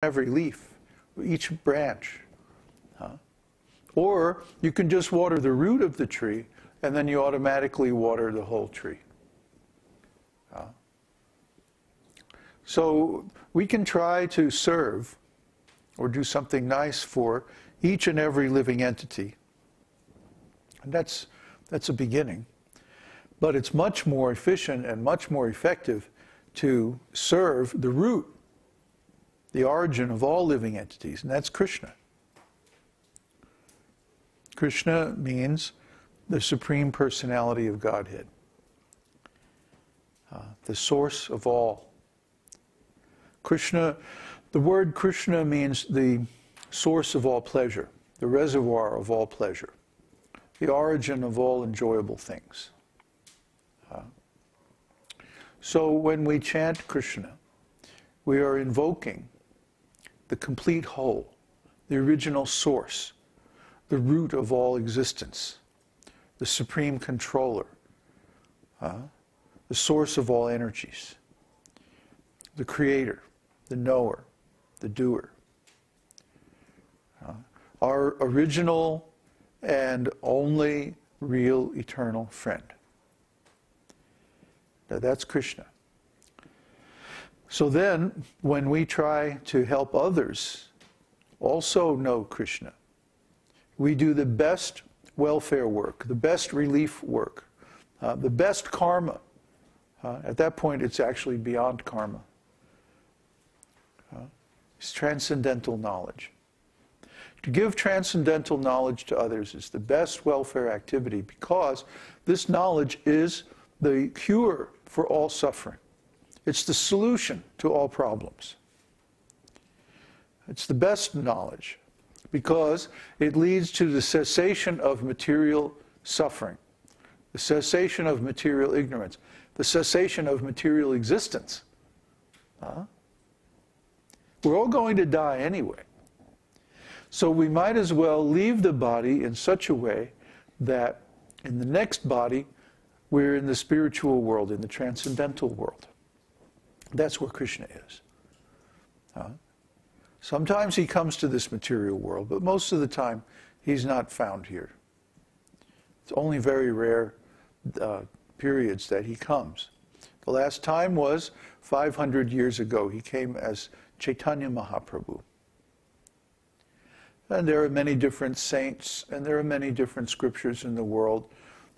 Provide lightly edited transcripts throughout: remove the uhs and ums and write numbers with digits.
every leaf, each branch. Or you can just water the root of the tree, and then you automatically water the whole tree. So we can try to serve or do something nice for each and every living entity. And that's a beginning. But it's much more efficient and much more effective to serve the root, the origin of all living entities, and that's Krishna. Krishna means the Supreme Personality of Godhead, the source of all. Krishna, the word Krishna means the source of all pleasure, the reservoir of all pleasure, the origin of all enjoyable things. So when we chant Krishna, we are invoking the complete whole, the original source, the root of all existence, the supreme controller, the source of all energies, the creator, the knower, the doer. Our original and only real eternal friend. Now that's Krishna. So then, when we try to help others also know Krishna, we do the best welfare work, the best relief work, the best karma. At that point, it's actually beyond karma. It's transcendental knowledge. To give transcendental knowledge to others is the best welfare activity because this knowledge is the cure for all suffering. It's the solution to all problems. It's the best knowledge because it leads to the cessation of material suffering, the cessation of material ignorance, the cessation of material existence. We're all going to die anyway. So we might as well leave the body in such a way that in the next body, we're in the spiritual world, in the transcendental world. That's where Krishna is. Sometimes he comes to this material world, but most of the time he's not found here. It's only very rare periods that he comes. The last time was 500 years ago. He came as Chaitanya Mahaprabhu. And there are many different saints, and there are many different scriptures in the world.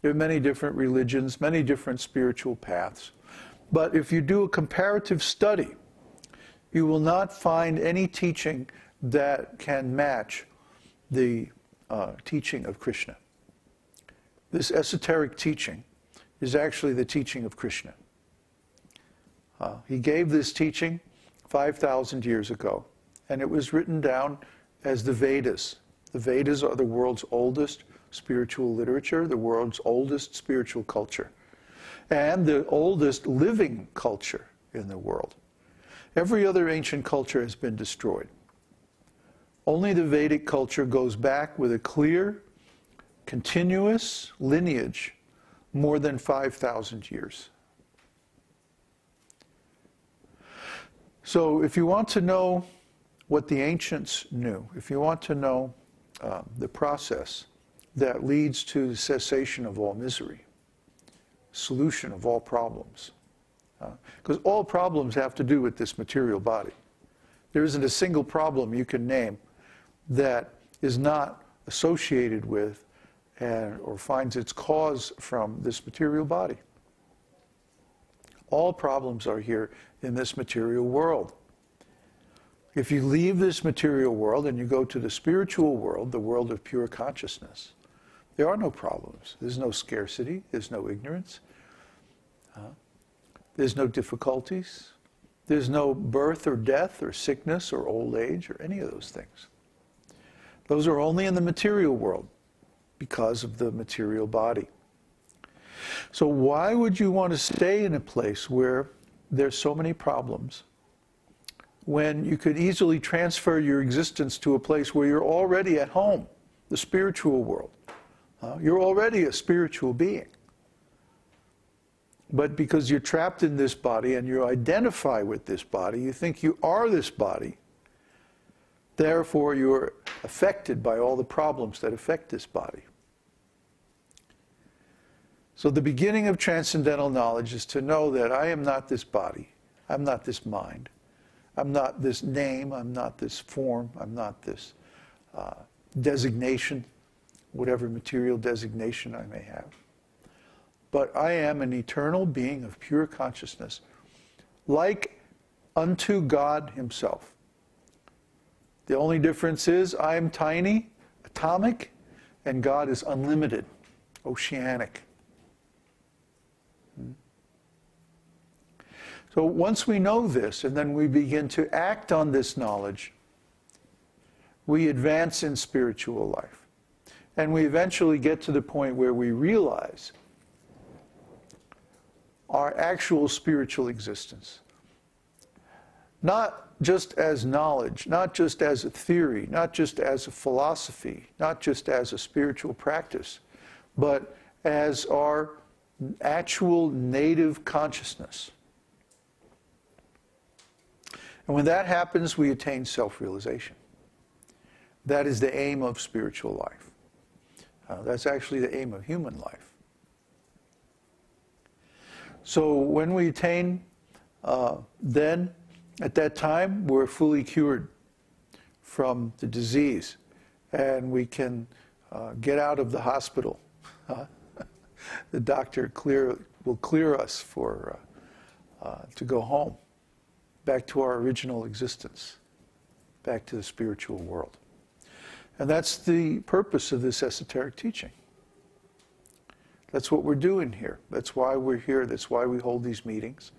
There are many different religions, many different spiritual paths. But if you do a comparative study, you will not find any teaching that can match the teaching of Krishna. This esoteric teaching is actually the teaching of Krishna. He gave this teaching 5,000 years ago, and it was written down as the Vedas. The Vedas are the world's oldest spiritual literature, the world's oldest spiritual culture, and the oldest living culture in the world. Every other ancient culture has been destroyed. Only the Vedic culture goes back with a clear, continuous lineage more than 5,000 years. So if you want to know what the ancients knew, if you want to know the process that leads to the cessation of all misery, solution of all problems, because all problems have to do with this material body. There isn't a single problem you can name that is not associated with or finds its cause from this material body. All problems are here in this material world. If you leave this material world and you go to the spiritual world, the world of pure consciousness, there are no problems. There's no scarcity. There's no ignorance. There's no difficulties. There's no birth or death or sickness or old age or any of those things. Those are only in the material world because of the material body. So why would you want to stay in a place where there's so many problems when you could easily transfer your existence to a place where you're already at home, the spiritual world? You're already a spiritual being. But because you're trapped in this body and you identify with this body, you think you are this body, Therefore, you're affected by all the problems that affect this body. So the beginning of transcendental knowledge is to know that I am not this body, I'm not this mind, I'm not this name, I'm not this form, I'm not this designation, whatever material designation I may have. But I am an eternal being of pure consciousness, like unto God himself. The only difference is I am tiny, atomic, and God is unlimited, oceanic. So once we know this, and then we begin to act on this knowledge, we advance in spiritual life. And we eventually get to the point where we realize our actual spiritual existence. Not just as knowledge, not just as a theory, not just as a philosophy, not just as a spiritual practice, but as our actual native consciousness. And when that happens, we attain self-realization. That is the aim of spiritual life. That's actually the aim of human life. So when we attain, then at that time we're fully cured from the disease, and we can get out of the hospital. The doctor will clear us for to go home, back to our original existence, back to the spiritual world. And that's the purpose of this esoteric teaching. That's what we're doing here. That's why we're here. That's why we hold these meetings.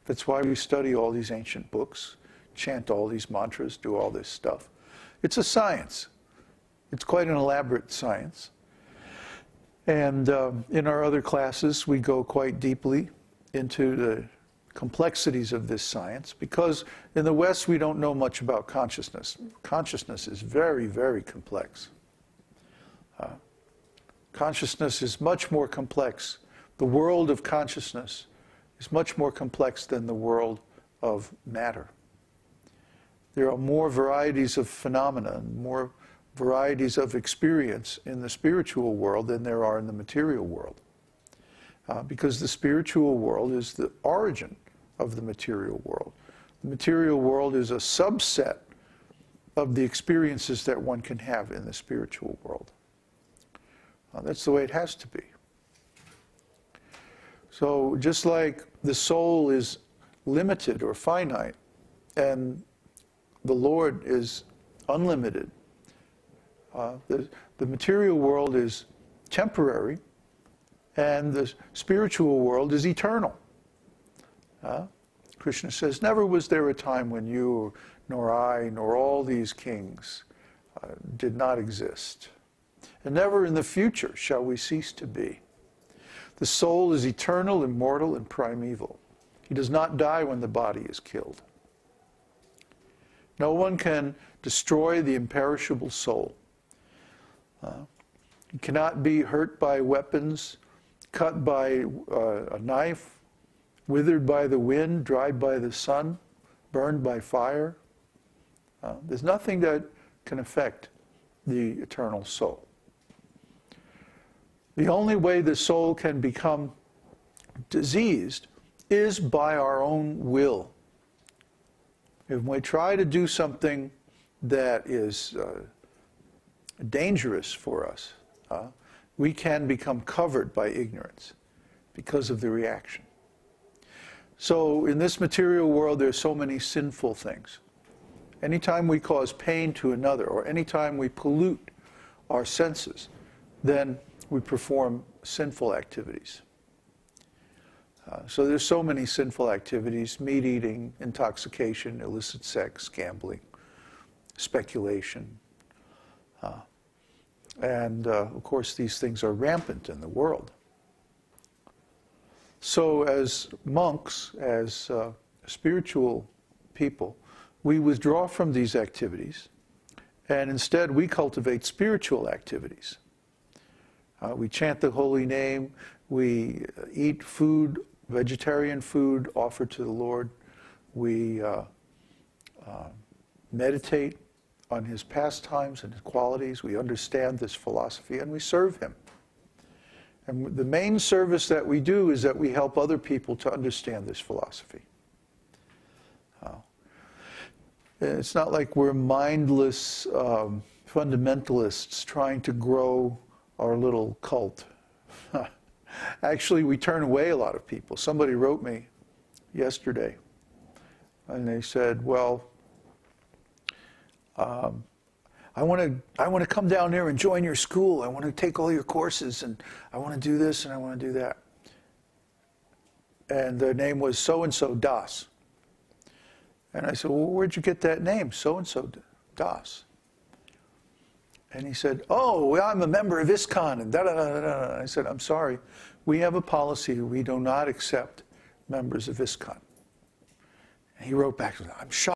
That's why we study all these ancient books, chant all these mantras, do all this stuff. It's a science. It's quite an elaborate science. And in our other classes, we go quite deeply into the complexities of this science, because in the West we don't know much about consciousness. Consciousness is very, very complex. Consciousness is much more complex. The world of consciousness is much more complex than the world of matter. There are more varieties of phenomena, more varieties of experience in the spiritual world than there are in the material world. Because the spiritual world is the origin of the material world. The material world is a subset of the experiences that one can have in the spiritual world. That's the way it has to be. So just like the soul is limited or finite, and the Lord is unlimited, the material world is temporary, and the spiritual world is eternal. Krishna says, never was there a time when you, nor I, nor all these kings did not exist. And never in the future shall we cease to be. The soul is eternal, immortal, and primeval. He does not die when the body is killed. No one can destroy the imperishable soul. It cannot be hurt by weapons, cut by a knife, withered by the wind, dried by the sun, burned by fire. There's nothing that can affect the eternal soul. The only way the soul can become diseased is by our own will. If we try to do something that is dangerous for us, we can become covered by ignorance because of the reaction. So in this material world, there's so many sinful things. Anytime we cause pain to another, or anytime we pollute our senses, then we perform sinful activities. So there's so many sinful activities: meat eating, intoxication, illicit sex, gambling, speculation. And of course, these things are rampant in the world. So as monks, as spiritual people, we withdraw from these activities, and instead we cultivate spiritual activities. We chant the holy name, we eat food, vegetarian food offered to the Lord, we meditate on his pastimes and his qualities. We understand this philosophy and we serve him. And the main service that we do is that we help other people to understand this philosophy. It's not like we're mindless fundamentalists trying to grow our little cult. Actually, we turn away a lot of people. Somebody wrote me yesterday, and they said, well, I want to come down there and join your school. I want to take all your courses, and I want to do this, and I want to do that. And their name was so-and-so Das. And I said, well, where'd you get that name, so-and-so Das? And he said, oh, well, I'm a member of ISKCON, and da-da-da-da-da. I said, I'm sorry. We have a policy. We do not accept members of ISKCON. And he wrote back, I'm shocked.